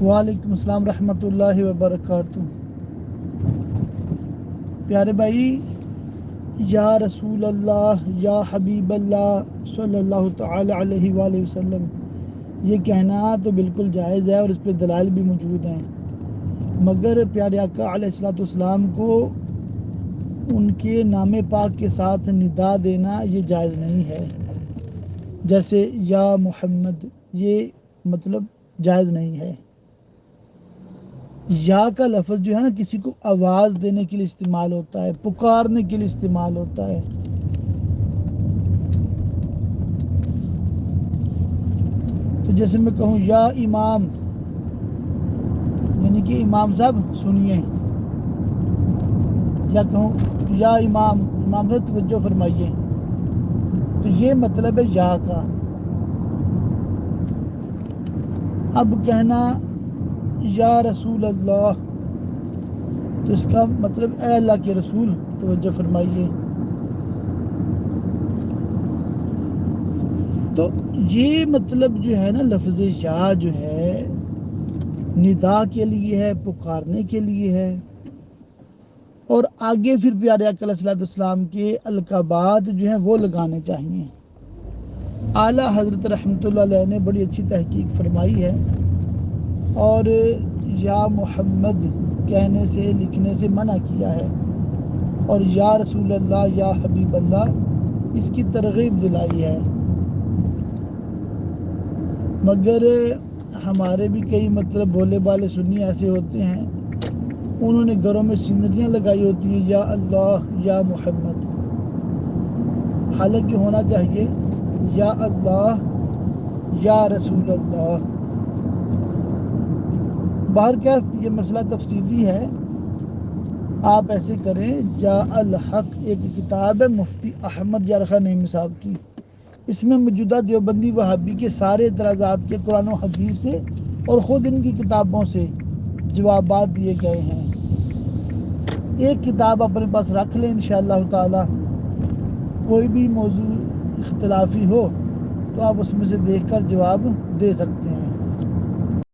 وعلیکم السلام رحمۃ اللہ وبرکاتہ۔ پیارے بھائی، یا رسول اللہ، یا حبیب اللہ صلی اللہ تعالی علیہ وآلہ وسلم، یہ کہنا تو بالکل جائز ہے اور اس پہ دلائل بھی موجود ہیں، مگر پیارے آقا علیہ الصلوۃ والسلام کو ان کے نام پاک کے ساتھ ندا دینا یہ جائز نہیں ہے۔ جیسے یا محمد، یہ مطلب جائز نہیں ہے۔ یا کا لفظ جو ہے نا کسی کو آواز دینے کے لیے استعمال ہوتا ہے، پکارنے کے لیے استعمال ہوتا ہے۔ تو جیسے میں کہوں یا امام، یعنی کہ امام صاحب سنیے، یا کہوں یا امام صاحب توجہ فرمائیے، تو یہ مطلب ہے یا کا۔ اب کہنا یا رسول اللہ، تو اس کا مطلب اے اللہ کے رسول توجہ فرمائیے۔ تو یہ مطلب جو ہے نا لفظ یا جو ہے ندا کے لیے ہے، پکارنے کے لیے ہے، اور آگے پھر پیارے آقا علیہ السلام کے القابات جو ہیں وہ لگانے چاہیے۔ اعلیٰ حضرت رحمۃ اللہ علیہ نے بڑی اچھی تحقیق فرمائی ہے، اور یا محمد کہنے سے لکھنے سے منع کیا ہے، اور یا رسول اللہ، یا حبیب اللہ اس کی ترغیب دلائی ہے۔ مگر ہمارے بھی کئی مطلب بھولے بالے سنی ایسے ہوتے ہیں، انہوں نے گھروں میں سینریاں لگائی ہوتی ہیں یا اللہ، یا محمد، حالانکہ ہونا چاہیے یا اللہ، یا رسول اللہ۔ بہرکیف یہ مسئلہ تفصیلی ہے، آپ ایسے کریں۔ جا الحق ایک کتاب ہے مفتی احمد یار خان نعیمی صاحب کی، اس میں موجودہ دیوبندی وہابی کے سارے اعتراضات کے قرآن و حدیث سے اور خود ان کی کتابوں سے جوابات دیے گئے ہیں۔ ایک کتاب اپنے پاس رکھ لیں انشاءاللہ تعالی، کوئی بھی موضوع اختلافی ہو تو آپ اس میں سے دیکھ کر جواب دے سکتے ہیں۔